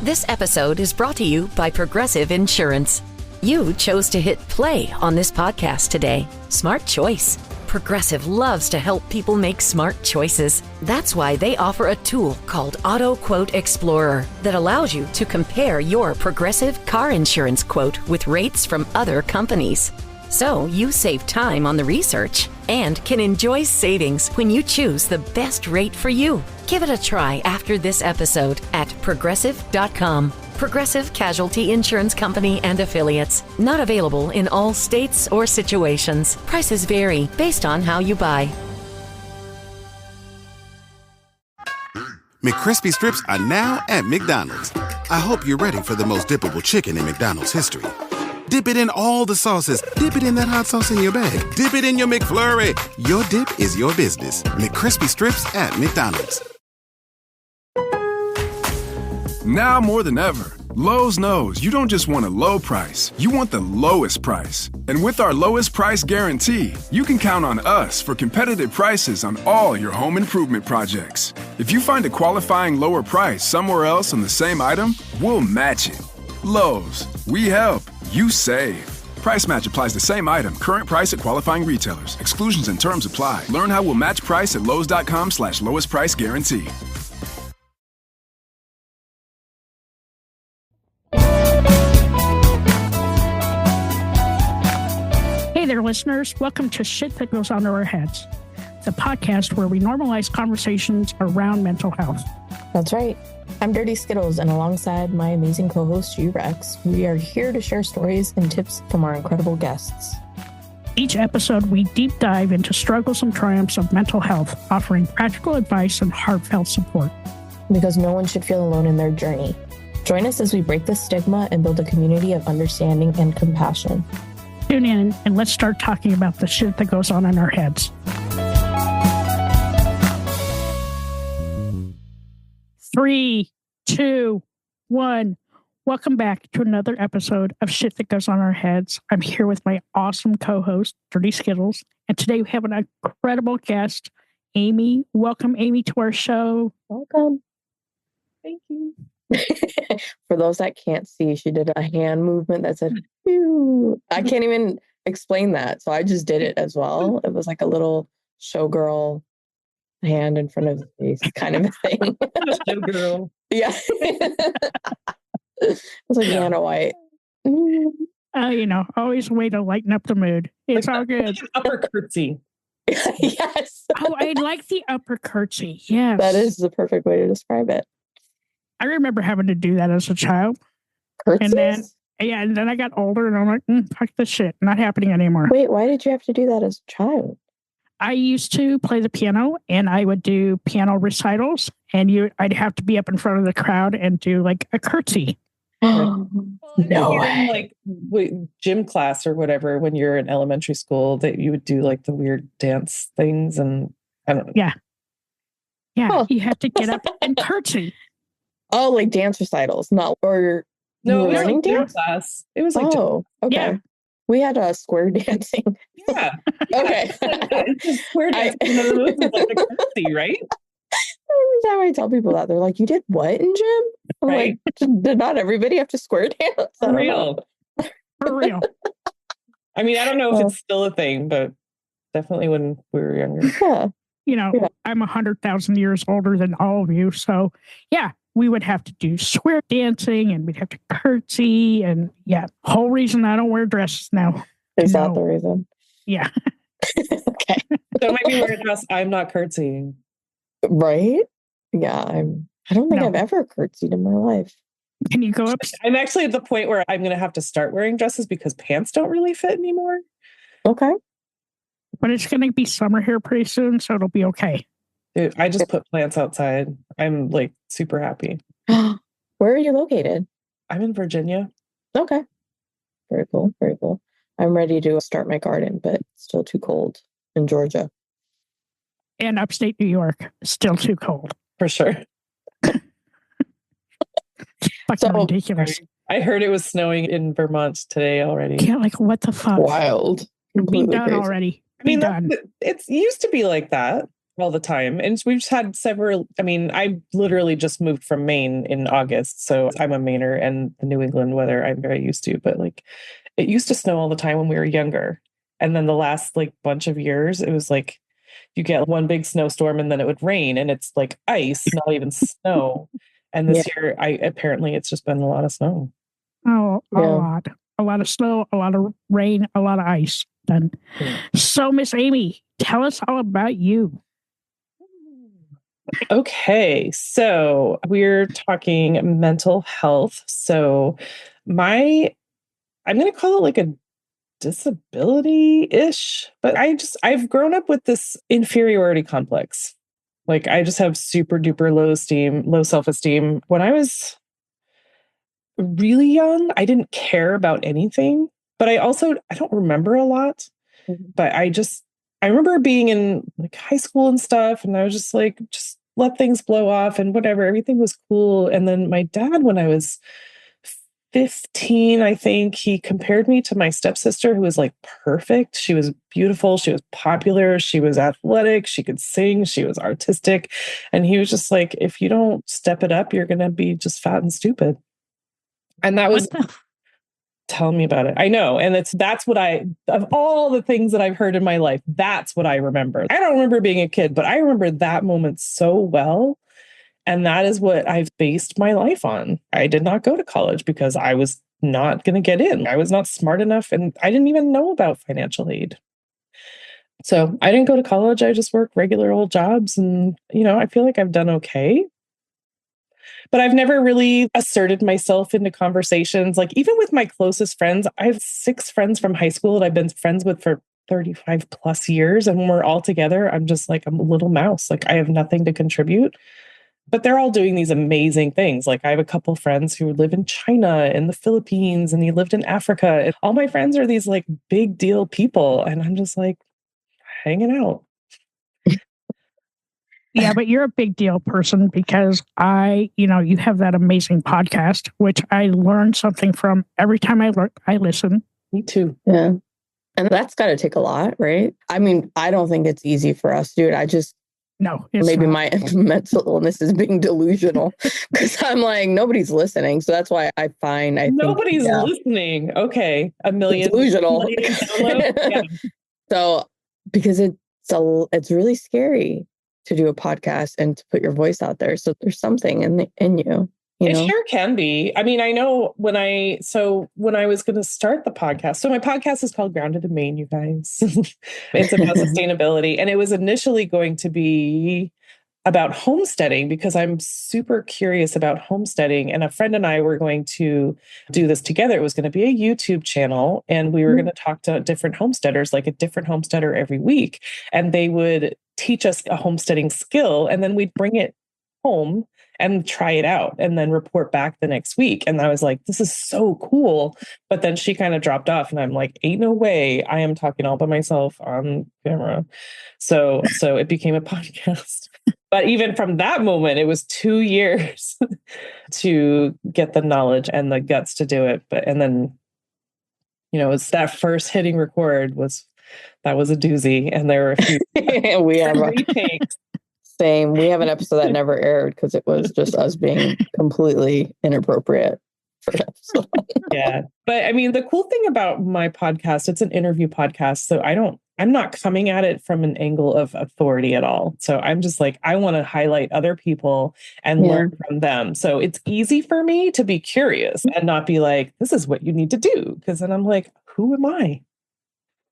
This episode is brought to you by Progressive Insurance. You chose to hit play on this podcast today. Smart choice. Progressive loves to help people make smart choices. That's why they offer a tool called Auto Quote Explorer that allows you to compare your Progressive car insurance quote with rates from other companies. So you save time on the research and can enjoy savings when you choose the best rate for you. Give it a try after this episode at progressive.com. Progressive Casualty Insurance Company and Affiliates. Not available in all states or situations. Prices vary based on how you buy. McCrispy strips are now at McDonald's. I hope you're ready for the most dippable chicken in McDonald's history. Dip it in all the sauces. Dip it in that hot sauce in your bag. Dip it in your McFlurry. Your dip is your business. McCrispy strips at McDonald's. Now more than ever, Lowe's knows you don't just want a low price, you want the lowest price. And with our lowest price guarantee, you can count on us for competitive prices on all your home improvement projects. If you find a qualifying lower price somewhere else on the same item, we'll match it. Lowe's, we help, you save. Price match applies the same item, current price at qualifying retailers. Exclusions and terms apply. Learn how we'll match price at lowes.com/lowest price guarantee. Hey there, listeners. Welcome to Shit That Goes On to Our Heads, the podcast where we normalize conversations around mental health. That's right. I'm Dirty Skittles, and alongside my amazing co-host, Rex, we are here to share stories and tips from our incredible guests. Each episode, we deep dive into struggles and triumphs of mental health, offering practical advice and heartfelt support. Because no one should feel alone in their journey. Join us as we break the stigma and build a community of understanding and compassion. Tune in and let's start talking about the shit that goes on in our heads. 3, 2, 1. Welcome back to another episode of Shit That Goes On Our Heads. I'm here with my awesome co-host, Dirty Skittles. And today we have an incredible guest, Amy. Welcome, Amy, to our show. Welcome. Thank you. For those that can't see, she did a hand movement that said, "Phew." I can't even explain that. So I just did it as well. It was like a little showgirl hand in front of the face kind of a thing. Showgirl. Yeah. It was like Vanna White. Always a way to lighten up the mood. It's all good. Upper curtsy. Yes. Oh, I like the upper curtsy. Yes. That is the perfect way to describe it. I remember having to do that as a child. Curtsies? And then I got older and I'm like, fuck this shit. Not happening anymore. Wait, why did you have to do that as a child? I used to play the piano and I would do piano recitals and I'd have to be up in front of the crowd and do like a curtsy. No way. Like gym class or whatever, when you're in elementary school, that you would do like the weird dance things and I don't know. Yeah. Yeah. Oh. You have to get up and curtsy. Oh, like dance recitals, not or No, you it was learning like gym dance? class. It was like Oh, okay. Yeah. We had square dancing. yeah. Okay. It's just square dance. One of the moves is like a curtsy, right? Every time I tell people that, they're like, "You did what in gym?" I'm Right. like, "Did not everybody have to square dance?" I For don't real. know. For real. I mean, I don't know if it's still a thing, but definitely when we were younger. Yeah. Yeah. I'm 100,000 years older than all of you. So yeah, we would have to do square dancing and we'd have to curtsy and whole reason I don't wear dresses now. Is that the reason? Yeah. Okay. Don't make me wear a dress. I'm not curtsying. Right? Yeah. I don't think No. I've ever curtsied in my life. Can you go up? I'm actually at the point where I'm going to have to start wearing dresses because pants don't really fit anymore. Okay. But it's going to be summer here pretty soon, so it'll be okay. Dude, I just put plants outside. I'm like super happy. Where are you located? I'm in Virginia. Okay. Very cool. Very cool. I'm ready to start my garden, but it's still too cold in Georgia. And upstate New York, still too cold. For sure. Fucking ridiculous. I heard it was snowing in Vermont today already. Yeah, like what the fuck? Wild. Be Completely done crazy. already. I mean, Be done. it used to be like that. all the time. And we've just had several, I mean, I literally just moved from Maine in August. So I'm a Mainer, and the New England weather I'm very used to, but like it used to snow all the time when we were younger. And then the last like bunch of years, it was like you get one big snowstorm and then it would rain and it's like ice, not even snow. And this year, apparently it's just been a lot of snow. Oh, a lot of snow, a lot of rain, a lot of ice. Then, so Miss Amy, tell us all about you. Okay, so we're talking mental health. So I'm going to call it like a disability-ish, but I've grown up with this inferiority complex. Like I just have super duper low self-esteem. When I was really young, I didn't care about anything, but I don't remember a lot, but I remember being in like high school and stuff, and I was just like, just let things blow off and whatever, everything was cool. And then my dad, when I was 15, I think, he compared me to my stepsister, who was like perfect. She was beautiful. She was popular. She was athletic. She could sing. She was artistic. And he was just like, if you don't step it up, you're going to be just fat and stupid. And that was, tell me about it. I know. And that's what of all the things that I've heard in my life, that's what I remember. I don't remember being a kid, but I remember that moment so well. And that is what I've based my life on. I did not go to college because I was not going to get in. I was not smart enough, and I didn't even know about financial aid. So I didn't go to college. I just worked regular old jobs, and, I feel like I've done okay. But I've never really asserted myself into conversations. Like even with my closest friends, I have 6 friends from high school that I've been friends with for 35 plus years. And when we're all together, I'm just like, I'm a little mouse. Like I have nothing to contribute. But they're all doing these amazing things. Like I have a couple friends who live in China and the Philippines, and he lived in Africa. And all my friends are these like big deal people. And I'm just like hanging out. Yeah, but you're a big deal person because you have that amazing podcast, which I learn something from every time I listen. Me too. Yeah. And that's got to take a lot, right? I mean, I don't think it's easy for us, dude. No, maybe my mental illness is being delusional because I'm like, nobody's listening. So that's why I think nobody's listening. Okay. A million. Delusional. Yeah. So because it's really scary to do a podcast and to put your voice out there. So there's something in you. It sure can be. I mean, I know when I was going to start the podcast, so my podcast is called Grounded in Maine, you guys. It's about sustainability. And it was initially going to be about homesteading because I'm super curious about homesteading. And a friend and I were going to do this together. It was going to be a YouTube channel, and we were going to talk to different homesteaders, like a different homesteader every week. And they would teach us a homesteading skill, and then we'd bring it home and try it out and then report back the next week. And I was like, this is so cool. But then she kind of dropped off, and I'm like, ain't no way I am talking all by myself on camera. So it became a podcast. But even from that moment, it was 2 years to get the knowledge and the guts to do it. And then, it's that first hitting record that was a doozy. And there were a few we have retakes. Same. We have an episode that never aired because it was just us being completely inappropriate for an episode. Yeah. But I mean, the cool thing about my podcast, it's an interview podcast. So I'm not coming at it from an angle of authority at all. So I'm just like, I want to highlight other people and learn from them. So it's easy for me to be curious and not be like, this is what you need to do. Because then I'm like, who am I?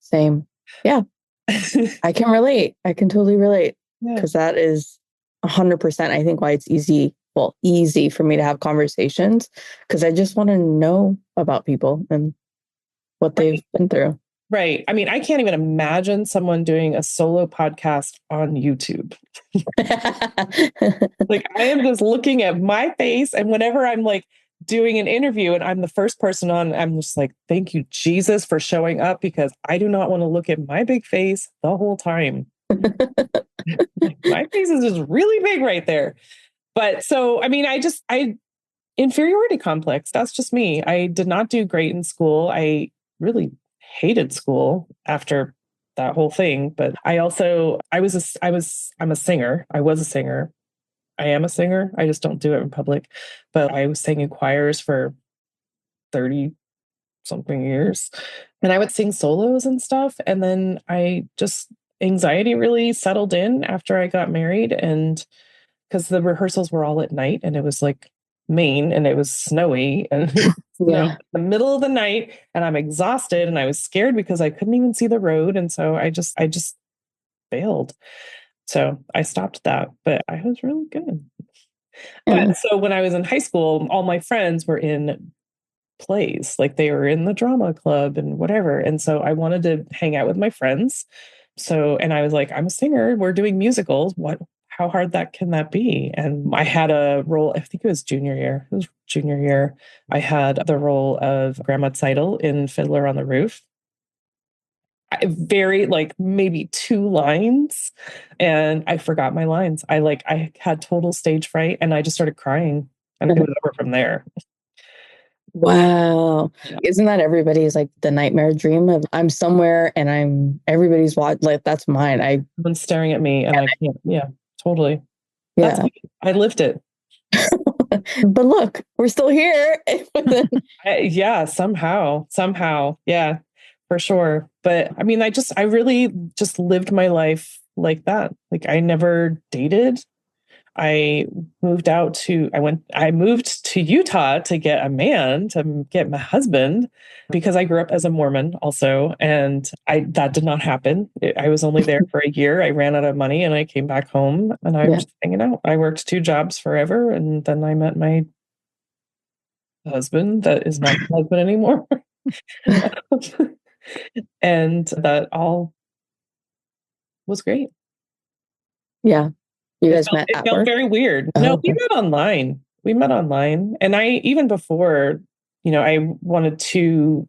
Same. Yeah. I can relate. I can totally relate. Because that is 100%, I think, why it's easy for me to have conversations, because I just want to know about people and what they've been through. Right. I mean, I can't even imagine someone doing a solo podcast on YouTube. Like I am just looking at my face, and whenever I'm like doing an interview and I'm the first person on, I'm just like, thank you, Jesus, for showing up, because I do not want to look at my big face the whole time. My face is just really big right there. But so, I mean, inferiority complex. That's just me. I did not do great in school. I really hated school after that whole thing. But I'm a singer. I was a singer. I am a singer. I just don't do it in public. But I was singing choirs for 30 something years. And I would sing solos and stuff. And then anxiety really settled in after I got married. And because the rehearsals were all at night and it was like Maine and it was snowy and Yeah. the middle of the night, and I'm exhausted and I was scared because I couldn't even see the road. And so I just failed. So I stopped that, but I was really good. Yeah. But so when I was in high school, all my friends were in plays, like they were in the drama club and whatever. And so I wanted to hang out with my friends. So, and I was like, I'm a singer. We're doing musicals. How hard can that be? And I had a role, I think it was junior year. It was junior year. I had the role of Grandma Tzeitel in Fiddler on the Roof. Very like maybe 2 lines, and I forgot my lines. I had total stage fright and I just started crying and it was over from there. Wow. Yeah. Isn't that everybody's like the nightmare dream of I'm somewhere and everybody's watching, like that's mine. Everyone's staring at me and I can't. Yeah, totally. Yeah. I lived it. But look, we're still here. Yeah, somehow. Yeah, for sure. But I mean, I really just lived my life like that. Like I never dated. I moved to Utah to get a man, to get my husband, because I grew up as a Mormon also. And that did not happen. I was only there for a year. I ran out of money and I came back home and I was just hanging out. I worked 2 jobs forever. And then I met my husband that is not my husband anymore. And that all was great. Yeah. You guys met it at felt work? very weird. Oh, No, okay. we met online. And I, even before, I wanted to,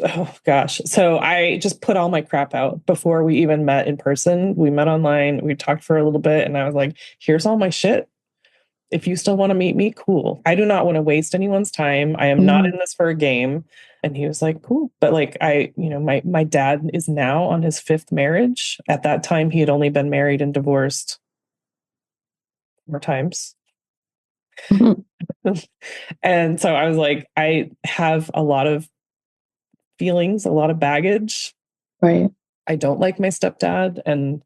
oh gosh. So I just put all my crap out before we even met in person. We met online. We talked for a little bit and I was like, here's all my shit. If you still want to meet me, cool. I do not want to waste anyone's time. I am not in this for a game. And he was like, cool. But like, my dad is now on his 5th marriage. At that time, he had only been married and divorced 4 times. And so I was like, I have a lot of feelings, a lot of baggage. Right. I don't like my stepdad. And,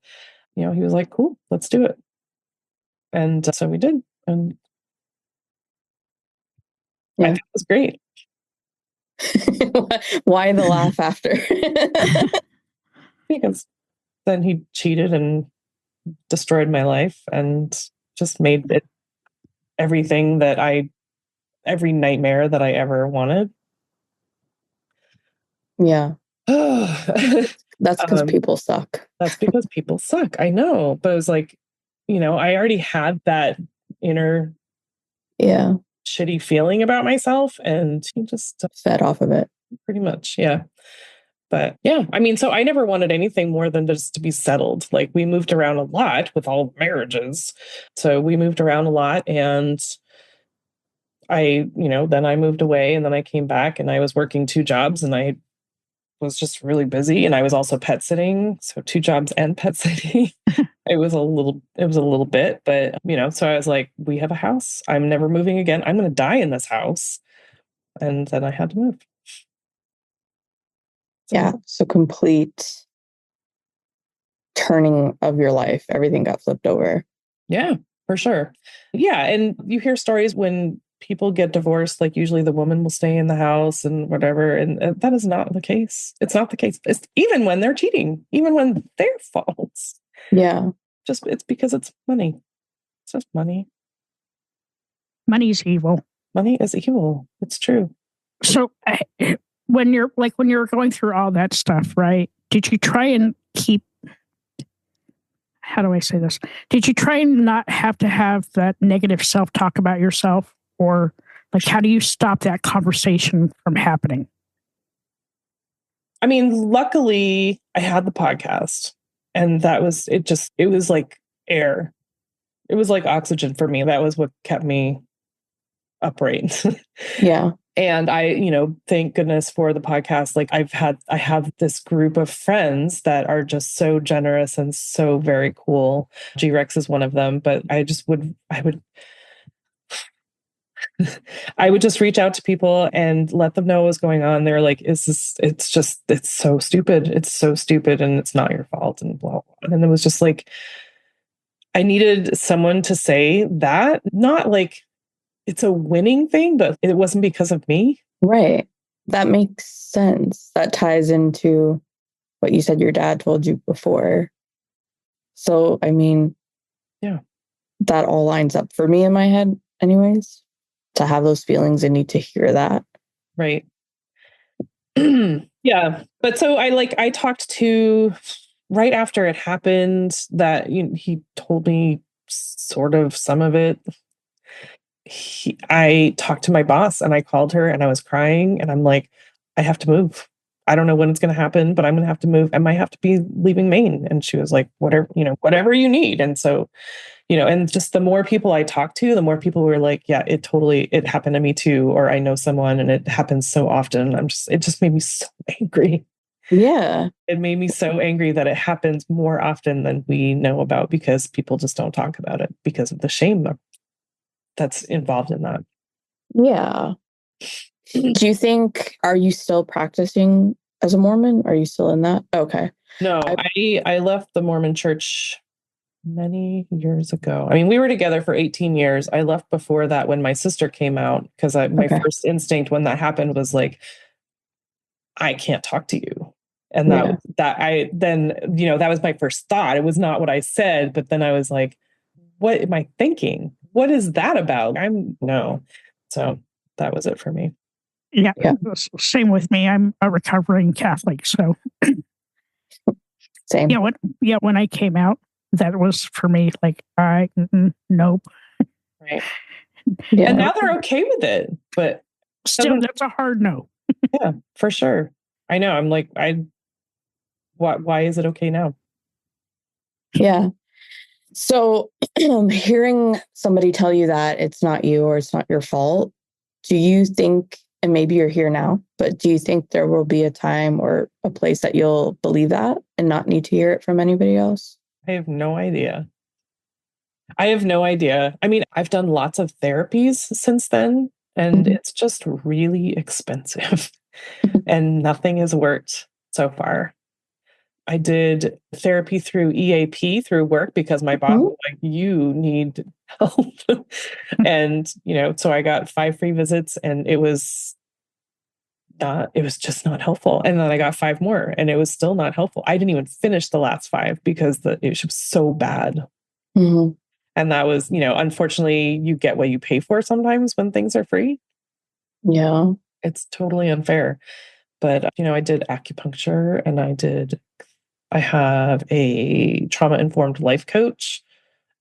he was like, cool, let's do it. And so we did. And I think it was great. Why the laugh after? Because then he cheated and destroyed my life and just made it every nightmare that I ever wanted. Yeah. That's because people suck. That's because people suck. I know. But it was like, I already had that inner shitty feeling about myself and he just fed off of it. Pretty much. Yeah. But yeah, I mean, so I never wanted anything more than just to be settled. Like we moved around a lot with all marriages. So we moved around a lot and then I moved away and then I came back and I was working 2 jobs and I was just really busy and I was also pet sitting. So 2 jobs and pet sitting. It was a little bit, but so I was like, we have a house. I'm never moving again. I'm going to die in this house. And then I had to move. Yeah. So complete turning of your life. Everything got flipped over. Yeah, for sure. Yeah. And you hear stories when people get divorced, like usually the woman will stay in the house and whatever. And that is not the case. It's not the case. It's even when they're cheating, even when their faults. Yeah. It's because it's money. It's just money. Money's evil. Money is evil. It's true. So when you're going through all that stuff, right? Did you try and keep, how do I say this? Did you try and not have to have that negative self-talk about yourself? Or like, how do you stop that conversation from happening? I mean, luckily I had the podcast and that was, it was like air. It was like oxygen for me. That was what kept me upright. Yeah. And I, thank goodness for the podcast. Like I have this group of friends that are just so generous and so very cool. G-Rex is one of them, but I would just reach out to people and let them know what's going on. They're like, it's so stupid. It's so stupid and it's not your fault and blah, blah. And it was just like, I needed someone to say that, not like it's a winning thing, but it wasn't because of me. Right. That makes sense. That ties into what you said your dad told you before. So, I mean, yeah, that all lines up for me in my head anyways, to have those feelings and need to hear that. Right. Yeah. But so I talked to, right after it happened, that he told me sort of some of it. I talked to my boss and I called her and I was crying and I'm like, I have to move. I don't know when it's going to happen, but I'm going to have to move. I might have to be leaving Maine. And she was like, whatever you need. And so, and just the more people I talked to, the more people were like, yeah, it happened to me too. Or I know someone and it happens so often. It just made me so angry. Yeah. It made me so angry that it happens more often than we know about because people just don't talk about it because of the shame that's involved in that. Yeah. Do you think, are you still practicing as a Mormon? Are you still in that? Okay. No, I left the Mormon church many years ago. I mean, we were together for 18 years. I left before that when my sister came out because my first instinct when that happened was like, I can't talk to you. And that was my first thought. It was not what I said, but then I was like, what am I thinking? What is that about? No. So that was it for me. Yeah. Same with me. I'm a recovering Catholic. So same. Yeah. When I came out, that was for me like, nope. Right. Yeah. And now they're okay with it, but still, that's a hard no. Yeah, for sure. I know. I'm like, why is it okay now? Yeah. So hearing somebody tell you that it's not you or it's not your fault, do you think, and maybe you're here now, but do you think there will be a time or a place that you'll believe that and not need to hear it from anybody else? I have no idea. I mean, I've done lots of therapies since then, and it's just really expensive and nothing has worked so far. I did therapy through EAP through work because my boss was like, you need help. And, so I got 5 free visits and it was just not helpful. And then I got 5 more and it was still not helpful. I didn't even finish the last 5 because it was so bad. Mm-hmm. And that was, unfortunately you get what you pay for sometimes when things are free. Yeah. It's totally unfair. But, I did acupuncture and I have a trauma-informed life coach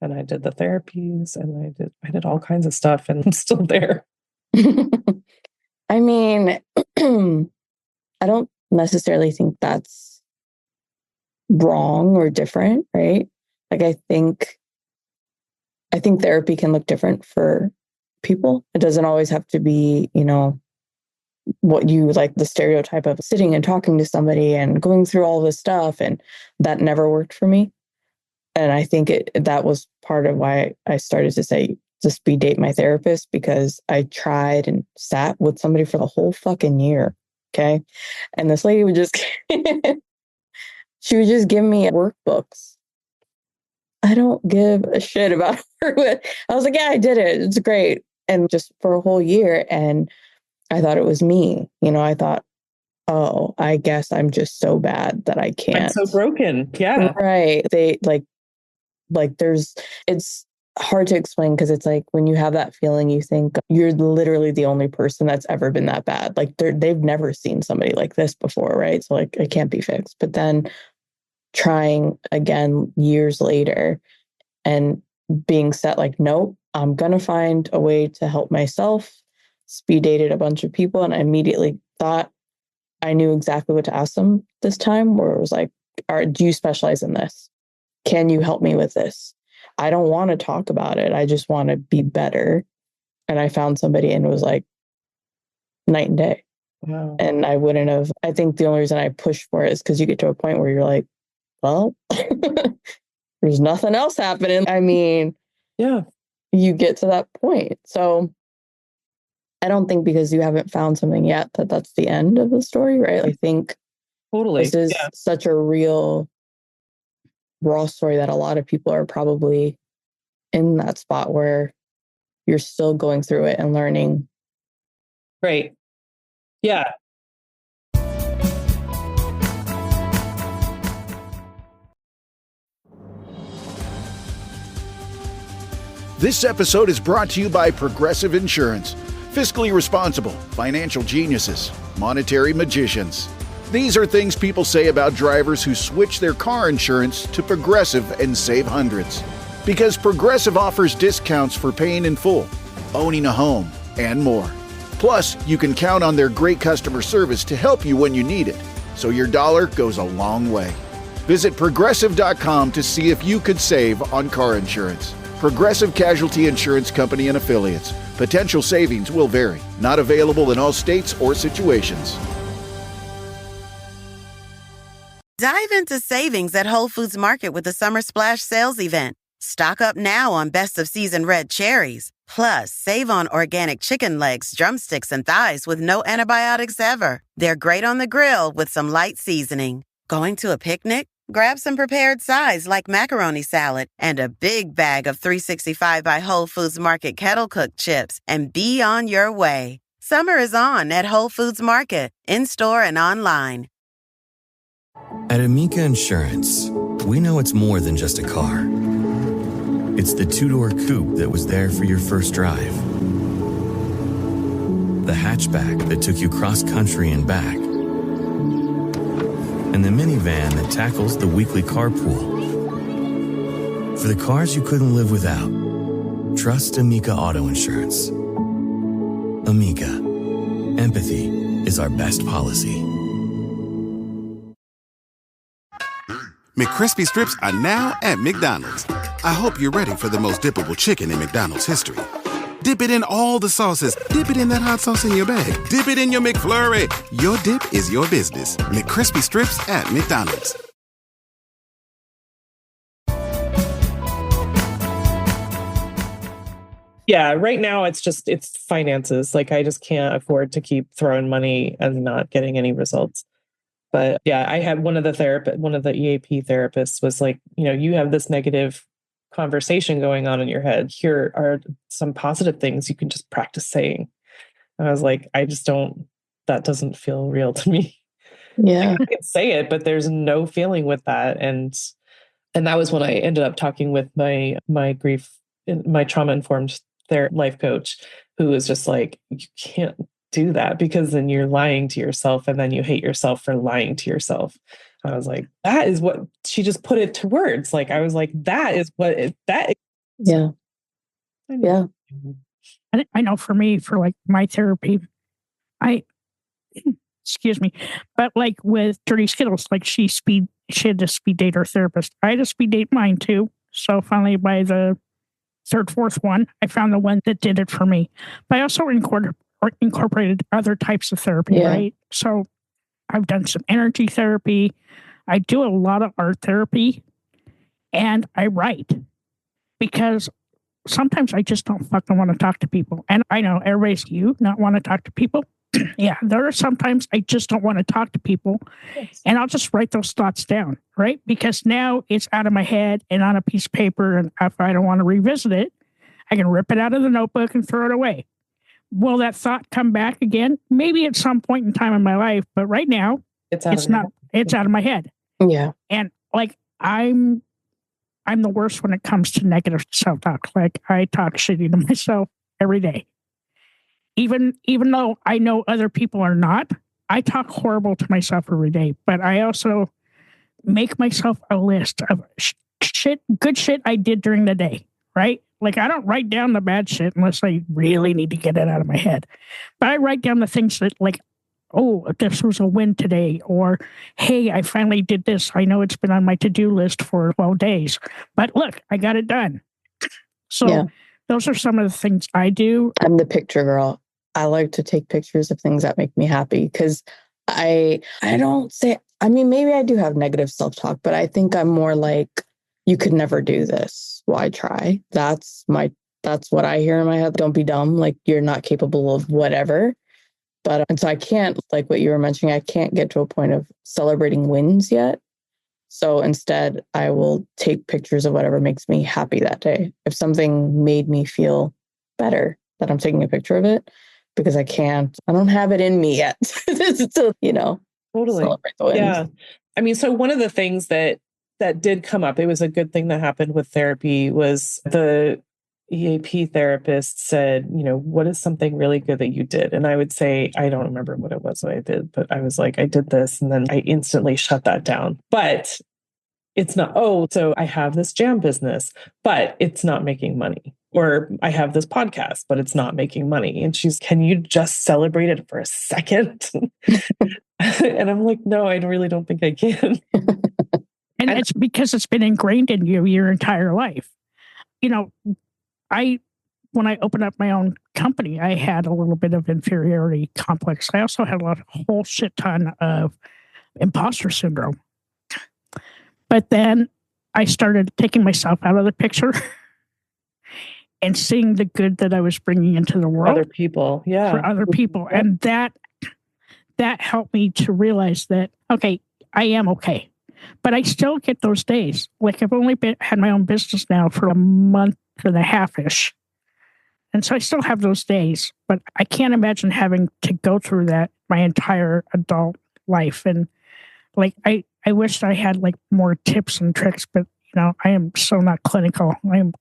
and I did the therapies and I did all kinds of stuff and I'm still there. I mean, I don't necessarily think that's wrong or different, right? Like I think therapy can look different for people. It doesn't always have to be, what you like, the stereotype of sitting and talking to somebody and going through all this stuff. And that never worked for me. And I think that was part of why I started to say, to speed date my therapist, because I tried and sat with somebody for the whole fucking year. Okay. And this lady would just, she would just give me workbooks. I don't give a shit about her. I was like, yeah, I did it. It's great. And just for a whole year. And I thought it was me. I thought, oh, I guess I'm just so bad that I can't. I'm so broken. Yeah. Right. They like it's hard to explain because it's like when you have that feeling, you think you're literally the only person that's ever been that bad. Like they've never seen somebody like this before. Right. So like it can't be fixed. But then trying again years later and being set like, nope, I'm going to find a way to help myself. Speed dated a bunch of people and I immediately thought I knew exactly what to ask them this time, where it was like, do you specialize in this? Can you help me with this? I don't want to talk about it. I just want to be better. and I found somebody and it was like night and day. Wow. And I wouldn't have, I think the only reason I pushed for it is because you get to a point where you're like, well, there's nothing else happening. I mean, Yeah. you get to that point. So I don't think because you haven't found something yet that that's the end of the story, right? I think Totally. this is Yeah. such a real raw story that a lot of people are probably in that spot where you're still going through it and learning. Right. Yeah. This episode is brought to you by Progressive Insurance. Fiscally responsible, financial geniuses, monetary magicians. These are things people say about drivers who switch their car insurance to Progressive and save hundreds. Because Progressive offers discounts for paying in full, owning a home, and more. Plus, you can count on their great customer service to help you when you need it, so your dollar goes a long way. Visit Progressive.com to see if you could save on car insurance. Progressive Casualty Insurance Company and Affiliates. Potential savings will vary. Not available in all states or situations. Dive into savings at Whole Foods Market with the Summer Splash Sales Event. Stock up now on best of season red cherries. Plus, save on organic chicken legs, drumsticks, and thighs with no antibiotics ever. They're great on the grill with some light seasoning. Going to a picnic? Grab some prepared sides like macaroni salad and a big bag of 365 by Whole Foods Market kettle cooked chips and be on your way. Summer is on at Whole Foods Market, in-store and online. At Amica Insurance, we know it's more than just a car. It's the two-door coupe that was there for your first drive. The hatchback that took you cross-country and back. And the minivan that tackles the weekly carpool. For the cars you couldn't live without, trust Amica Auto Insurance. Amica. Empathy is our best policy. McCrispy strips are now at McDonald's. I hope you're ready for the most dippable chicken in McDonald's history. Dip it in all the sauces. Dip it in that hot sauce in your bag. Dip it in your McFlurry. Your dip is your business. McCrispy strips at McDonald's. Yeah. Right now, it's finances. Like, I just can't afford to keep throwing money and not getting any results. But yeah, I had one of the EAP therapists was like, you have this negative conversation going on in your head. Here are some positive things you can just practice saying. And I was like, that doesn't feel real to me. Yeah. I can say it, but there's no feeling with that. And that was when I ended up talking with my trauma-informed life coach, who was just like, you can't do that because then you're lying to yourself and then you hate yourself for lying to yourself. I was like, that is what she just put it to words. Like, I was like, that is what that is. Yeah. Yeah. I know for me, for like my therapy, excuse me, but like with Dirty Skittles, like she had to speed date her therapist. I had to speed date mine too. So finally by the third, fourth one, I found the one that did it for me. But I also incorporated other types of therapy, right? So I've done some energy therapy. I do a lot of art therapy, and I write because sometimes I just don't fucking want to talk to people. And I know everybody's not want to talk to people. Yeah, there are sometimes I just don't want to talk to people, and I'll just write those thoughts down, right? Because now it's out of my head and on a piece of paper, and if I don't want to revisit it, I can rip it out of the notebook and throw it away. Will that thought come back again? Maybe at some point in time in my life, but right now, it's out of my head. Yeah. And like, I'm the worst when it comes to negative self-talk. Like, I talk shitty to myself every day. Even though I know other people are not, I talk horrible to myself every day. But I also make myself a list of good shit I did during the day, right? Like, I don't write down the bad shit unless I really need to get it out of my head. But I write down the things that, like, oh, this was a win today, or, hey, I finally did this. I know it's been on my to-do list for 12 days, but look, I got it done. So those are some of the things I do. I'm the picture girl. I like to take pictures of things that make me happy because I don't say, I mean, maybe I do have negative self-talk, but I think I'm more like, you could never do this. Why try? That's what I hear in my head. Don't be dumb. Like, you're not capable of whatever. But, and so I can't, like what you were mentioning, I can't get to a point of celebrating wins yet. So instead, I will take pictures of whatever makes me happy that day. If something made me feel better, that I'm taking a picture of it, because I don't have it in me yet to, Totally. celebrate the wins. Yeah. I mean, so one of the things that did come up, it was a good thing that happened with therapy, was the EAP therapist said, what is something really good that you did? And I would say, I don't remember what it was that I did, but I was like, I did this. And then I instantly shut that down. But it's not, so I have this jam business, but it's not making money. Or I have this podcast, but it's not making money. And can you just celebrate it for a second? And I'm like, no, I really don't think I can. And it's because it's been ingrained in you your entire life. When I opened up my own company, I had a little bit of inferiority complex. I also had a whole shit ton of imposter syndrome. But then I started taking myself out of the picture and seeing the good that I was bringing into the world. Other people, yeah. For other people. And that helped me to realize that, okay, I am okay. But I still get those days. Like, I've only had my own business now for a month and a half-ish. And so I still have those days. But I can't imagine having to go through that my entire adult life. And like, I wish I had like more tips and tricks, but I am so not clinical. I am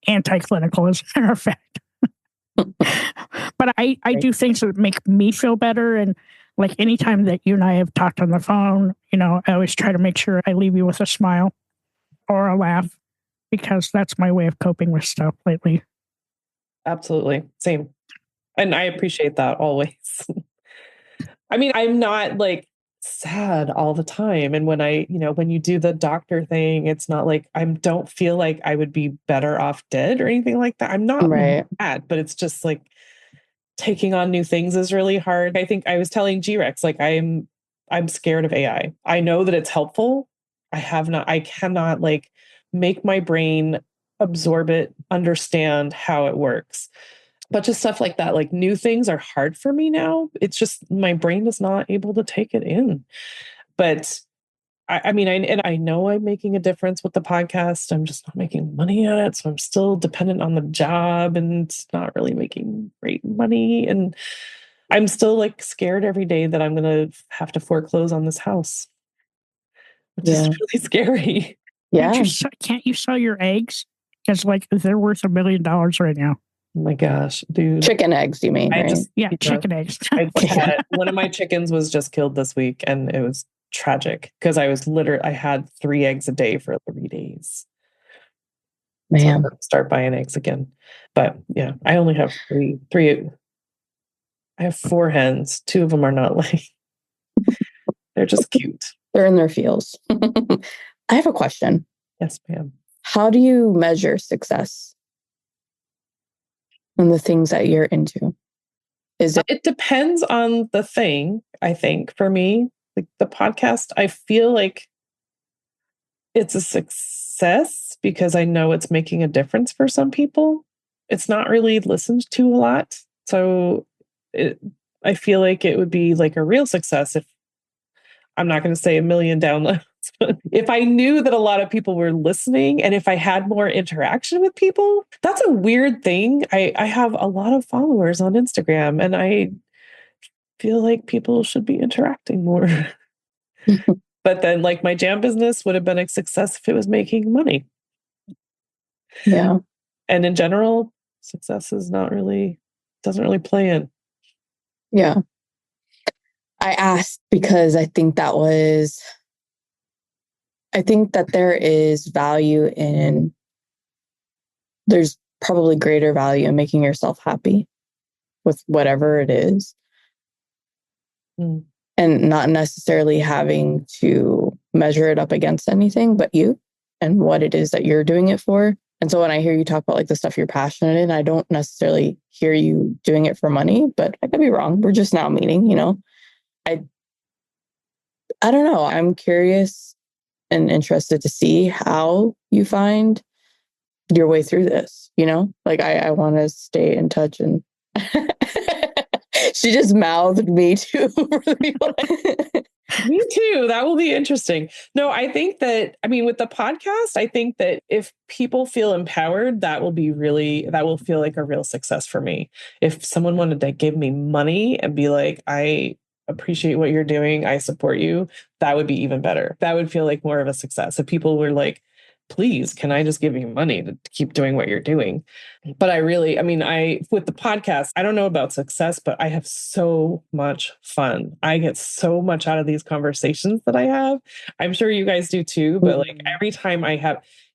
anti-clinical, as a matter of fact. But I do things that make me feel better. And like, anytime that you and I have talked on the phone, I always try to make sure I leave you with a smile or a laugh, because that's my way of coping with stuff lately. Absolutely. Same. And I appreciate that always. I mean, I'm not like sad all the time. And when when you do the doctor thing, it's not like I don't feel like I would be better off dead or anything like that. I'm not mad, but it's just like taking on new things is really hard. I think I was telling G-Rex, like, I'm scared of AI. I know that it's helpful. I cannot like make my brain absorb it, understand how it works. But just stuff like that, like new things are hard for me now. It's just my brain is not able to take it in. But I mean, I know I'm making a difference with the podcast. I'm just not making money at it. So I'm still dependent on the job and it's not really making great money. And I'm still like scared every day that I'm going to have to foreclose on this house, which is really scary. Yeah. Can't you sell your eggs? Because like they're worth $1 million right now. Oh my gosh, dude. Chicken eggs, you mean? Right? Chicken eggs. One of my chickens was just killed this week and it was tragic because I had 3 eggs a day for 3 days. Man. So I'm gonna start buying eggs again. But yeah, I only have three. I have 4 hens. 2 of them are not laying. They're just cute. They're in their fields. I have a question. Yes, ma'am. How do you measure success in the things that you're into? It depends on the thing, I think. For me, like the podcast, I feel like it's a success because I know it's making a difference for some people. It's not really listened to a lot. So I feel like it would be like a real success if, I'm not going to say 1 million downloads, but if I knew that a lot of people were listening and if I had more interaction with people. That's a weird thing. I have a lot of followers on Instagram and I feel like people should be interacting more. But then like my jam business would have been a success if it was making money. Yeah. And in general, success is doesn't really play in. Yeah. I asked because I think that there is value in, there's probably greater value in making yourself happy with whatever it is. Mm. And not necessarily having to measure it up against anything but you and what it is that you're doing it for. And so when I hear you talk about like the stuff you're passionate in, I don't necessarily hear you doing it for money, but I could be wrong. We're just now meeting, I don't know. I'm curious and interested to see how you find your way through this, Like I want to stay in touch and she just mouthed me too. Me too. That will be interesting. No, I think that, with the podcast, I think that if people feel empowered, that will feel like a real success for me. If someone wanted to give me money and be like, I appreciate what you're doing, I support you, that would be even better. That would feel like more of a success. If people were like, please, can I just give you money to keep doing what you're doing? But with the podcast, I don't know about success, but I have so much fun. I get so much out of these conversations that I have. I'm sure you guys do too, but like every time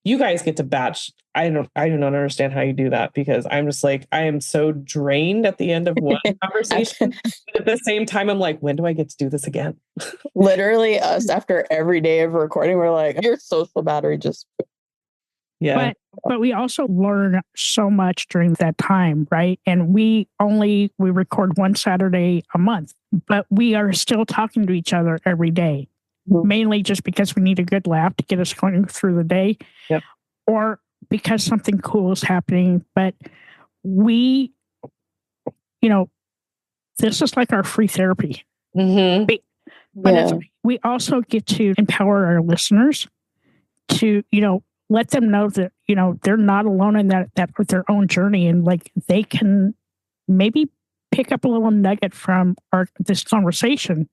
you guys get to batch. I do not understand how you do that, because I'm just like, I am so drained at the end of one conversation. At the same time, I'm like, when do I get to do this again? Literally us after every day of recording, we're like, your social battery just. Yeah. But we also learn so much during that time, right? And we record one Saturday a month, but we are still talking to each other every day, mainly just because we need a good laugh to get us going through the day. Yep. Or because something cool is happening. But we, this is like our free therapy. Mm-hmm. But we also get to empower our listeners to, let them know that, they're not alone in that with their own journey, and like they can maybe pick up a little nugget from this conversation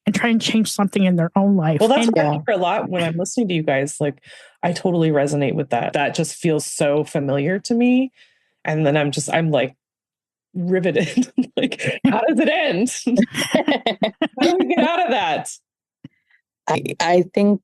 and try and change something in their own life. Well, that's what I hear a lot when I'm listening to you guys. Like, I totally resonate with that. That just feels so familiar to me. And then I'm like riveted. Like, how does it end? How do we get out of that? I think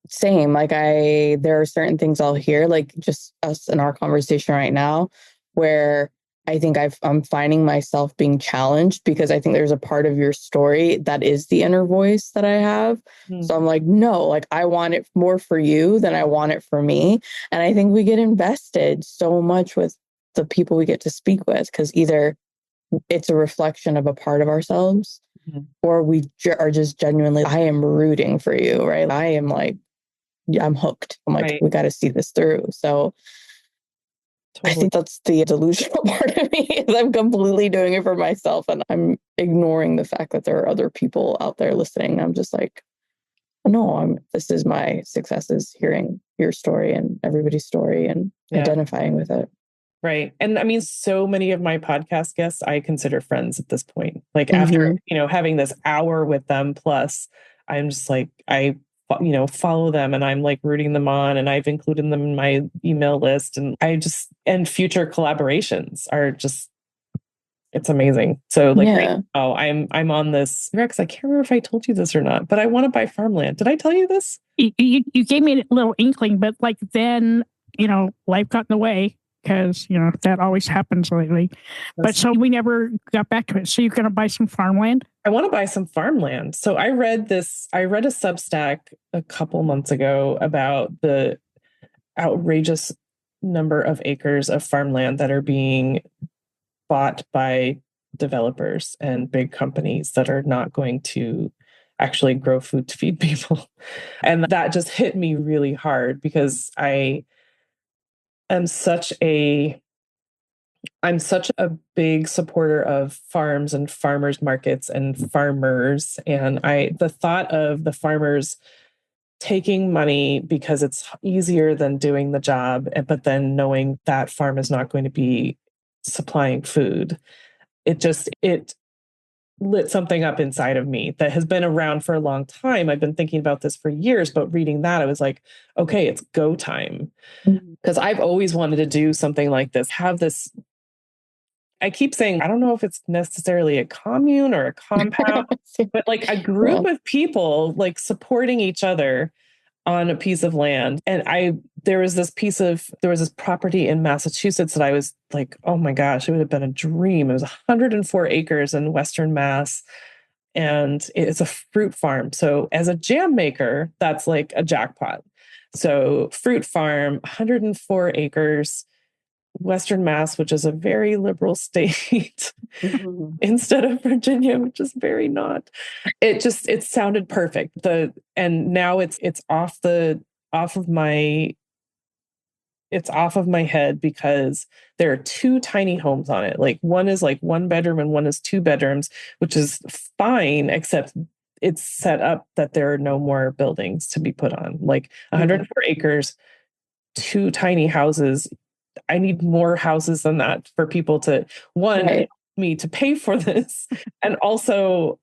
same. Like there are certain things I'll hear, like just us in our conversation right now, where I think I'm finding myself being challenged, because I think there's a part of your story that is the inner voice that I have. So I'm like, no, like I want it more for you than I want it for me. And I think we get invested so much with the people we get to speak with, because either it's a reflection of a part of ourselves, or we are just genuinely, I am rooting for you, right? I am like, I'm hooked. I'm like, we got to see this through. So I think that's the delusional part of me, is I'm completely doing it for myself, and I'm ignoring the fact that there are other people out there listening. I'm just like, no, this is my success, is hearing your story and everybody's story and identifying with it. Right. And so many of my podcast guests, I consider friends at this point. Like after, having this hour with them, plus I'm just like, I follow them, and I'm like rooting them on, and I've included them in my email list, and and future collaborations are just, it's amazing. So like, right now, I'm on this, Rex, I can't remember if I told you this or not, but I want to buy farmland. Did I tell you this? You gave me a little inkling, but like then, life got in the way, because, that always happens lately. But so we never got back to it. So you're going to buy some farmland? I want to buy some farmland. So I read a Substack a couple months ago about the outrageous number of acres of farmland that are being bought by developers and big companies that are not going to actually grow food to feed people. And that just hit me really hard, because I'm such a big supporter of farms and farmers markets and farmers. And the thought of the farmers taking money because it's easier than doing the job, but then knowing that farm is not going to be supplying food, it lit something up inside of me that has been around for a long time. I've been thinking about this for years, but reading that, I was like, okay, it's go time. Because I've always wanted to do something like this, have this. I keep saying, I don't know if it's necessarily a commune or a compound, but like a group of people like supporting each other on a piece of land. And there was this property in Massachusetts that I was like, oh my gosh, it would have been a dream. It was 104 acres in Western Mass. And it's a fruit farm. So as a jam maker, that's like a jackpot. So fruit farm, 104 acres, Western Mass, which is a very liberal state, instead of Virginia, which is very not. It sounded perfect. And now it's off of my head because there are two tiny homes on it. Like one is like 1 bedroom and one is 2 bedrooms, which is fine, except it's set up that there are no more buildings to be put on. Like 104 acres, 2 tiny houses. I need more houses than that for people to, help me to pay for this, and also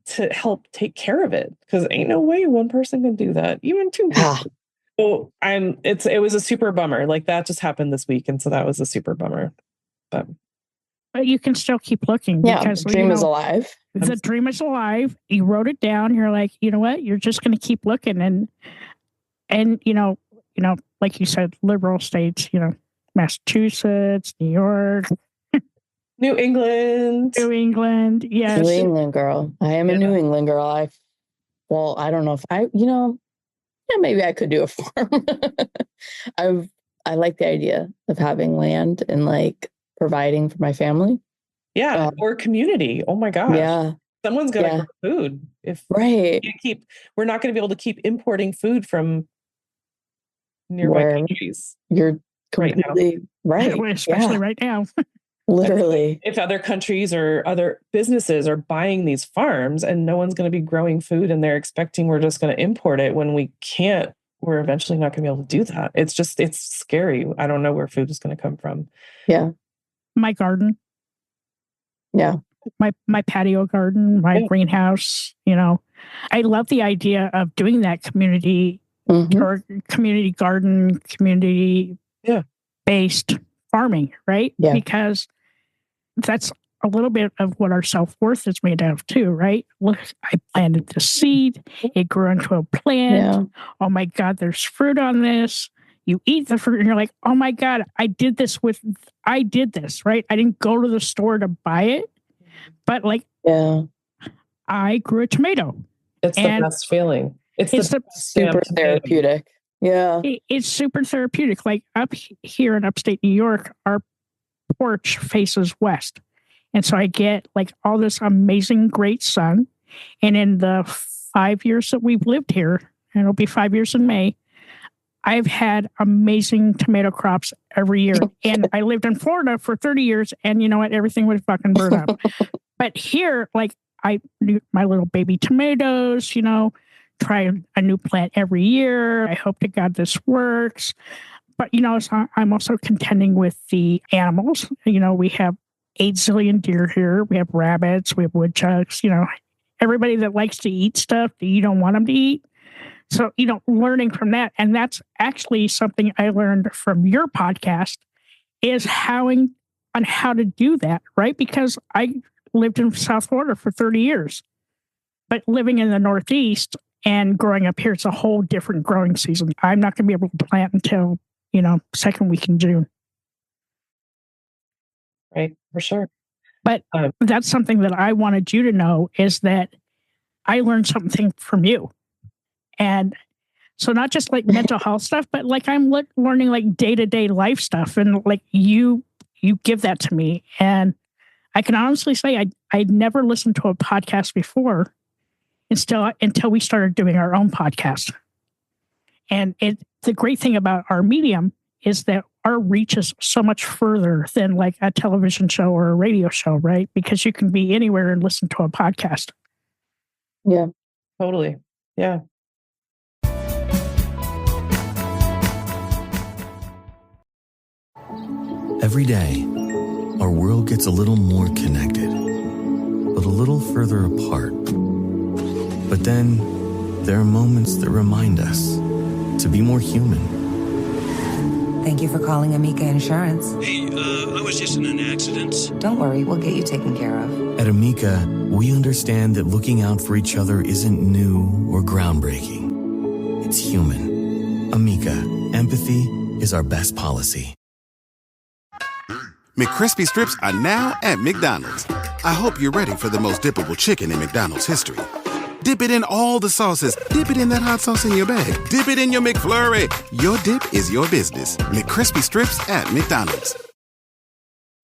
to help take care of it, because ain't no way one person can do that, even 2 people. So it was a super bummer. Like that just happened this week, and so that was a super bummer. But you can still keep looking because the dream is alive. The dream is alive. You wrote it down. You're like, you know what? You're just going to keep looking, and like you said, liberal states. Massachusetts, New York, New England. Yes, New England girl. I am a New England girl. I don't know if maybe I could do a farm. I like the idea of having land and like providing for my family. Yeah, or community. Oh my gosh. Yeah. Someone's going to grow food. We're not going to be able to keep importing food from nearby countries. You're completely right. Especially right now. Literally. If other countries or other businesses are buying these farms and no one's going to be growing food and they're expecting we're just going to import it when we can't, we're eventually not going to be able to do that. It's scary. I don't know where food is going to come from. Yeah. My garden. Yeah. My patio garden, my greenhouse, I love the idea of doing that community or community garden, community based farming, right? Yeah. Because that's a little bit of what our self-worth is made of too, right? Look, I planted the seed, it grew into a plant. Yeah. Oh my God, there's fruit on this. You eat the fruit and you're like, oh my God, I did this, right? I didn't go to the store to buy it, but I grew a tomato. It's the best feeling. It's the super therapeutic. Yeah. It's super therapeutic. Like up here in upstate New York, our porch faces west. And so I get like all this amazing, great sun. And in the 5 years that we've lived here, and it'll be 5 years in May, I've had amazing tomato crops every year. And I lived in Florida for 30 years. And you know what? Everything would fucking burn up. But here, like I do my little baby tomatoes, try a new plant every year. I hope to God this works. But, so I'm also contending with the animals. We have 8 zillion deer here. We have rabbits. We have woodchucks. Everybody that likes to eat stuff that you don't want them to eat. So, learning from that. And that's actually something I learned from your podcast is how to do that, right? Because I lived in South Florida for 30 years. But living in the Northeast and growing up here, it's a whole different growing season. I'm not going to be able to plant until, second week in June. Right, for sure. But that's something that I wanted you to know is that I learned something from you. And so not just like mental health stuff, but like I'm learning like day-to-day life stuff. And like you give that to me. And I can honestly say I'd never listened to a podcast before until we started doing our own podcast. And the great thing about our medium is that our reach is so much further than like a television show or a radio show, right? Because you can be anywhere and listen to a podcast. Yeah, totally. Yeah. Every day, our world gets a little more connected, but a little further apart. But then, there are moments that remind us to be more human. Thank you for calling Amica Insurance. Hey, I was just in an accident. Don't worry, we'll get you taken care of. At Amica, we understand that looking out for each other isn't new or groundbreaking. It's human. Amica, empathy is our best policy. McCrispy strips are now at McDonald's. I hope you're ready for the most dippable chicken in McDonald's history. Dip it in all the sauces. Dip it in that hot sauce in your bag. Dip it in your McFlurry. Your dip is your business. McCrispy strips at McDonald's.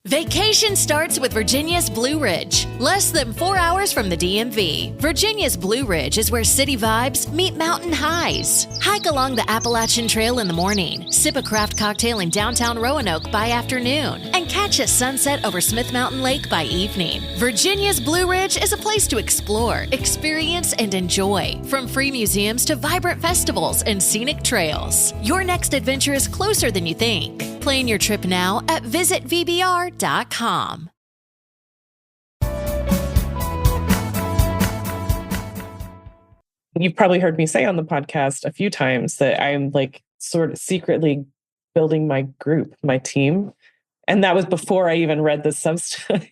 Vacation starts with Virginia's Blue Ridge. Less than 4 hours from the DMV, Virginia's Blue Ridge is where city vibes meet mountain highs. Hike along the Appalachian Trail in the morning, sip a craft cocktail in downtown Roanoke by afternoon, and catch a sunset over Smith Mountain Lake by evening. Virginia's Blue Ridge is a place to explore, experience, and enjoy, from free museums to vibrant festivals and scenic trails. Your next adventure is closer than you think. Plan your trip now at visitvbr.com. You've probably heard me say on the podcast a few times that I'm like sort of secretly building my group, my team. And that was before I even read the Substack.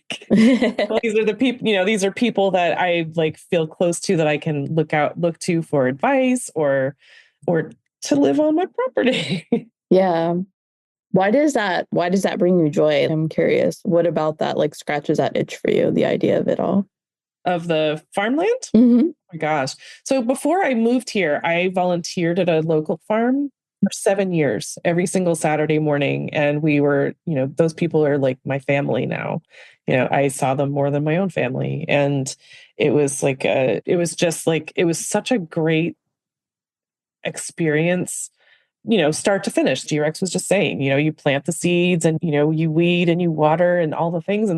These are the people, these are people that I like feel close to, that I can look to for advice or to live on my property. Yeah. Why does that bring you joy? I'm curious. What about that like scratches that itch for you, the idea of it all? Of the farmland? Mm-hmm. Oh my gosh. So before I moved here, I volunteered at a local farm for 7 years, every single Saturday morning. And we were, those people are like my family now. I saw them more than my own family. And it was such a great experience, start to finish. G-Rex was just saying, you plant the seeds and, you weed and you water and all the things.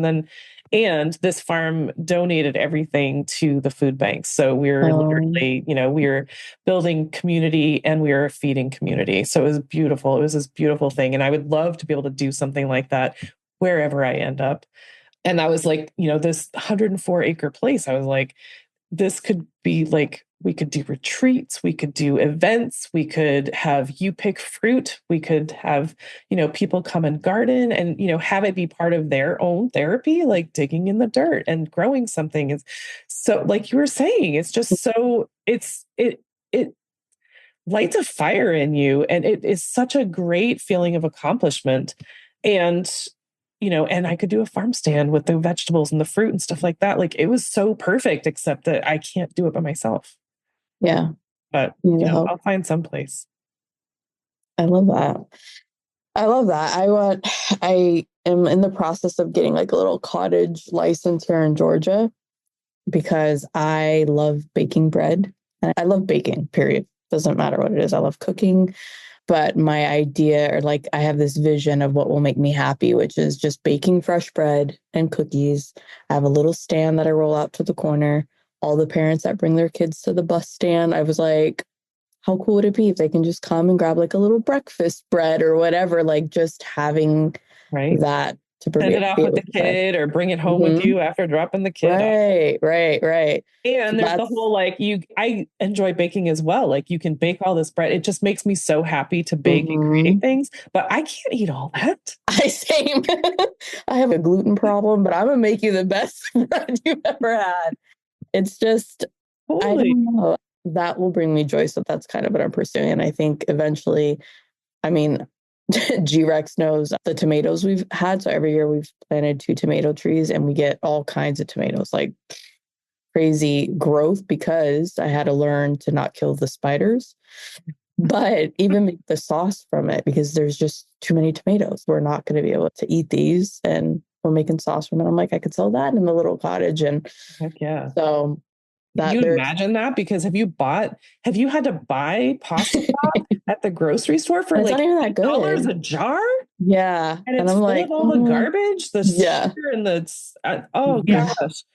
And this farm donated everything to the food banks. So we were literally, we were building community and we were feeding community. So it was beautiful. It was this beautiful thing. And I would love to be able to do something like that wherever I end up. And that was like, this 104-acre place. I was like, this could be like, we could do retreats, we could do events, we could have you pick fruit, we could have, people come and garden and, have it be part of their own therapy, like digging in the dirt and growing something. Is so, like you were saying, it's just so, it lights a fire in you. And it is such a great feeling of accomplishment. And and I could do a farm stand with the vegetables and the fruit and stuff like that. Like it was so perfect, except that I can't do it by myself. Yeah. But, I'll find some place. I love that. I am in the process of getting like a little cottage license here in Georgia because I love baking bread. And I love baking, period. Doesn't matter what it is. I love cooking. But my idea, or like I have this vision of what will make me happy, which is just baking fresh bread and cookies. I have a little stand that I roll out to the corner. All the parents that bring their kids to the bus stand, I was like, how cool would it be if they can just come and grab like a little breakfast bread or whatever, like just having that to send it off with the kid or bring it home with you after dropping the kid off. Right. And there's the whole I enjoy baking as well. Like you can bake all this bread. It just makes me so happy to bake and create things, but I can't eat all that. Same. I have a gluten problem, but I'm gonna make you the best bread you've ever had. It's just, I don't know, that will bring me joy. So that's kind of what I'm pursuing. And I think eventually, G-Rex knows the tomatoes we've had. So every year we've planted 2 tomato trees and we get all kinds of tomatoes, like crazy growth, because I had to learn to not kill the spiders, but even make the sauce from it because there's just too many tomatoes. We're not going to be able to eat these. And we're making sauce from it. I'm like, I could sell that in the little cottage. And heck yeah. So that you imagine that? Because have you had to buy pasta sauce at the grocery store for like $8 a jar? Yeah. And it's full of all the garbage, the sugar and the gosh.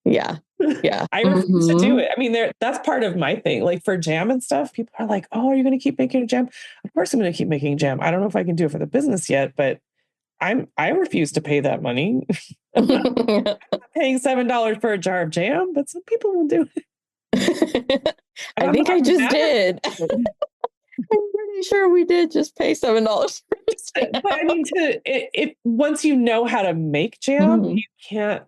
Yeah. I refuse to do it. I mean, that's part of my thing. Like for jam and stuff, people are like, oh, are you going to keep making jam? Of course I'm going to keep making jam. I don't know if I can do it for the business yet, but I refuse to pay that money. I'm not paying $7 for a jar of jam, but some people will do it. I think I just did. I'm pretty sure we did just pay $7 for jam. But I mean, if once you know how to make jam,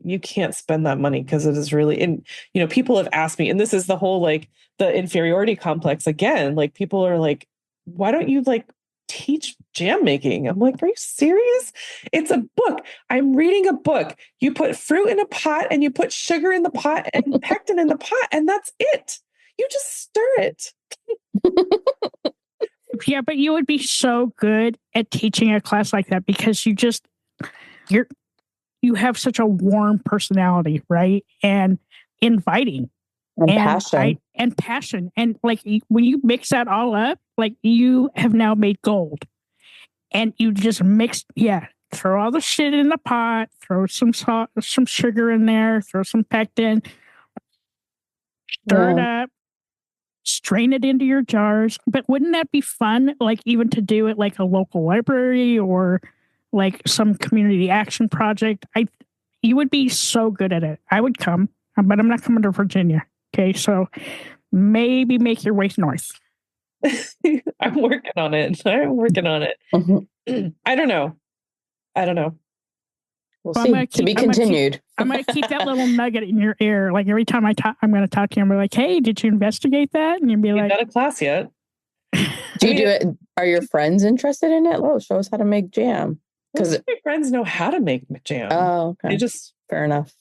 you can't spend that money because it is really, and people have asked me, and this is the whole like the inferiority complex again. Like people are like, why don't you like teach jam making. I'm like, are you serious? It's a book. I'm reading a book. You put fruit in a pot and you put sugar in the pot and pectin in the pot, and that's it. You just stir it. Yeah, but you would be so good at teaching a class like that because you have such a warm personality, right? And inviting. And passion. And like when you mix that all up, like you have now made gold. And you just throw all the shit in the pot, throw some salt, some sugar in there, throw some pectin, stir it up, strain it into your jars. But wouldn't that be fun? Like even to do it like a local library or like some community action project. You would be so good at it. I would come, but I'm not coming to Virginia. Okay, so maybe make your way north. I'm working on it. Mm-hmm. I don't know. We'll see. To be continued. I'm going to keep that little nugget in your ear. Like every time I'm going to talk to you, I'm like, hey, did you investigate that? And you'd be like, not a class yet. Do you do it? Are your friends interested in it? Oh, show us how to make jam. Because my friends know how to make jam. Oh, okay. They just fair enough.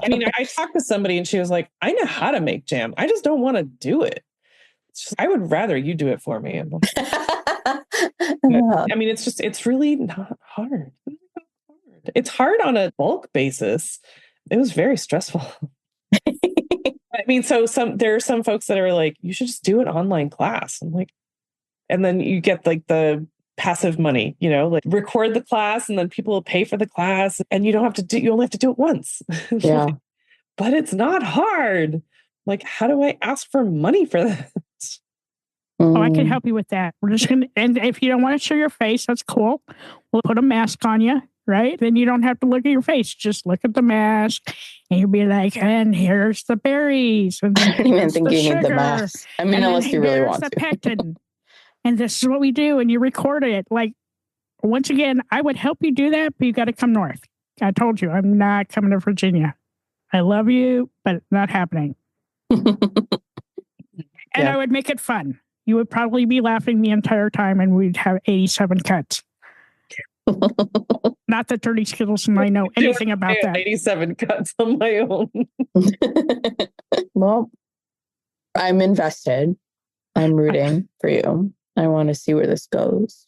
I mean, I talked to somebody and she was like, I know how to make jam. I just don't want to do it. I would rather you do it for me. I mean, it's really not hard. It's hard on a bulk basis. It was very stressful. I mean, so there are some folks that are like, you should just do an online class. I'm like, and then you get like the passive money, like record the class and then people will pay for the class and you only have to do it once. Yeah. But it's not hard. Like, how do I ask for money for that? Oh, I can help you with that. We're just and if you don't want to show your face, that's cool. We'll put a mask on you, right? Then you don't have to look at your face. Just look at the mask and you'll be like, and here's the berries. And I don't even think you need the mask. I mean, unless you really want to. Pectin. And this is what we do. And you record it. Like, once again, I would help you do that, but you got to come north. I told you, I'm not coming to Virginia. I love you, but not happening. And I would make it fun. You would probably be laughing the entire time and we'd have 87 cuts. Not that Dirty Skittles and I know anything about that. 87 cuts on my own. Well, I'm invested. I'm rooting for you. I want to see where this goes.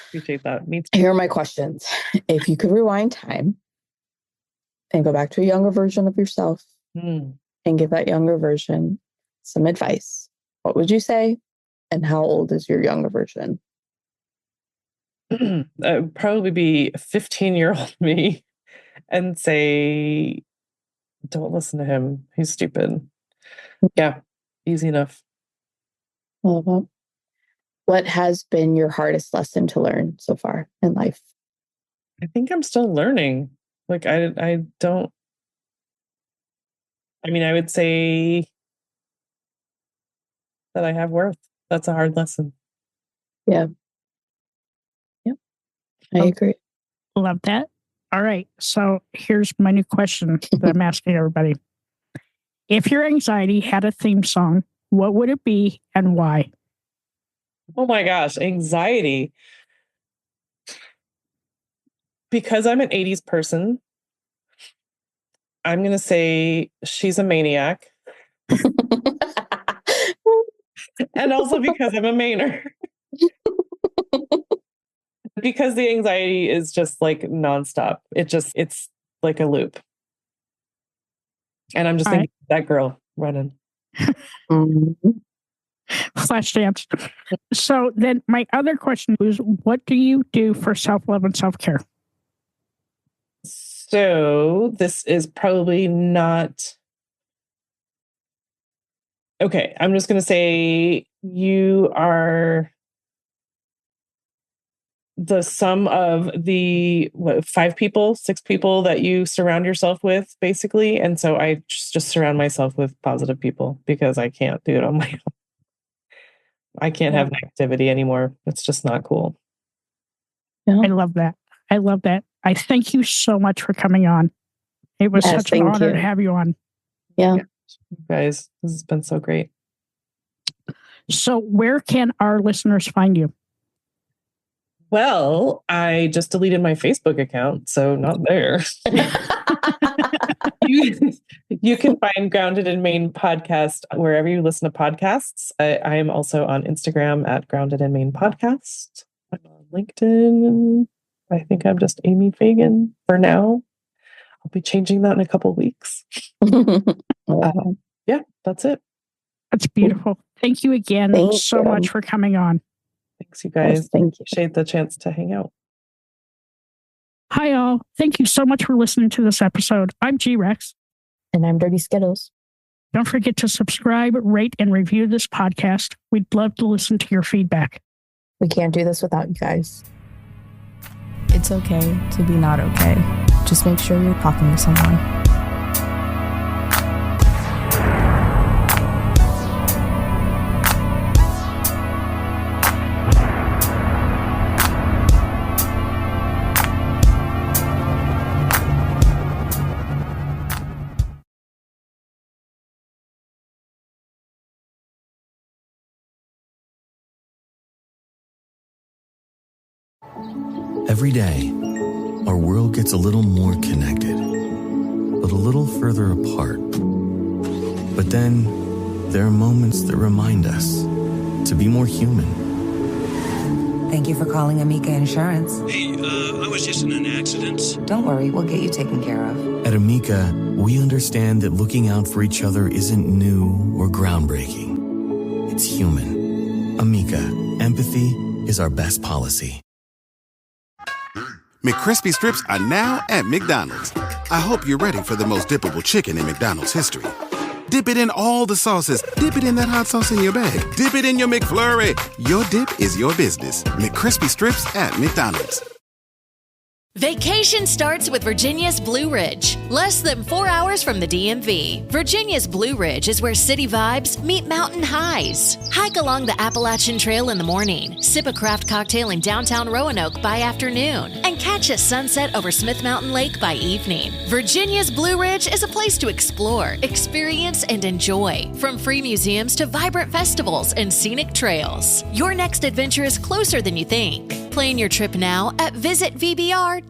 Appreciate that. Me too. Here are my questions. If you could rewind time and go back to a younger version of yourself and give that younger version some advice, what would you say? And how old is your younger version? It'd probably be a 15-year-old me and say, don't listen to him. He's stupid. Yeah, easy enough. Well, what has been your hardest lesson to learn so far in life? I think I'm still learning. Like, I would say that I have worth. That's a hard lesson. Yeah. Yep. I agree. Love that. All right. So here's my new question that I'm asking everybody. If your anxiety had a theme song, what would it be and why? Oh my gosh, anxiety. Because I'm an 80s person, I'm going to say She's a Maniac. And also because I'm a Mainer. Because the anxiety is just like nonstop. It's like a loop. And I'm just thinking that girl running. Flash dance. So then my other question is, what do you do for self-love and self-care? So this is probably not... Okay, I'm just going to say you are the sum of the 6 people that you surround yourself with, basically. And so I just surround myself with positive people because I can't do it on my own. I can't have negativity anymore. It's just not cool. Yeah. I love that. I thank you so much for coming on. It was such an honor to have you on. Yeah. You guys, this has been so great. So where can our listeners find you? Well, I just deleted my Facebook account, so not there. You can find Grounded in Maine podcast wherever you listen to podcasts. I am also on Instagram at Grounded in Maine podcast. I'm on LinkedIn. I think I'm just Amy Fagan for now. I'll be changing that in a couple weeks. Yeah, that's it. That's beautiful. Thank you again so much for coming on. Thanks, you guys. Yes, thank you. Appreciate the chance to hang out. Hi, all. Thank you so much for listening to this episode. I'm G-Rex. And I'm Dirty Skittles. Don't forget to subscribe, rate, and review this podcast. We'd love to listen to your feedback. We can't do this without you guys. It's okay to be not okay. Just make sure you're talking to someone. Every day, our world gets a little more connected, but a little further apart. But then, there are moments that remind us to be more human. Thank you for calling Amica Insurance. Hey, I was just in an accident. Don't worry, we'll get you taken care of. At Amica, we understand that looking out for each other isn't new or groundbreaking. It's human. Amica, empathy is our best policy. McCrispy strips are now at McDonald's. I hope you're ready for the most dippable chicken in McDonald's history. Dip it in all the sauces. Dip it in that hot sauce in your bag. Dip it in your McFlurry. Your dip is your business. McCrispy strips at McDonald's. Vacation starts with Virginia's Blue Ridge. Less than 4 hours from the DMV, Virginia's Blue Ridge is where city vibes meet mountain highs. Hike along the Appalachian Trail in the morning, sip a craft cocktail in downtown Roanoke by afternoon, and catch a sunset over Smith Mountain Lake by evening. Virginia's Blue Ridge is a place to explore, experience, and enjoy, from free museums to vibrant festivals and scenic trails. Your next adventure is closer than you think. Plan your trip now at visitvbr.com.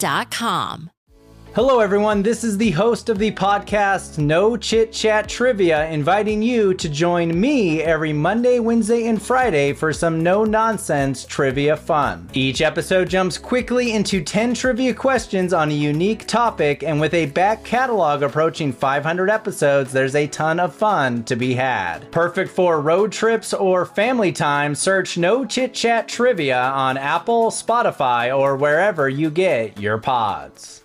Hello everyone, this is the host of the podcast No Chit Chat Trivia, inviting you to join me every Monday, Wednesday, and Friday for some no-nonsense trivia fun. Each episode jumps quickly into 10 trivia questions on a unique topic, and with a back catalog approaching 500 episodes, there's a ton of fun to be had. Perfect for road trips or family time, search No Chit Chat Trivia on Apple, Spotify, or wherever you get your pods.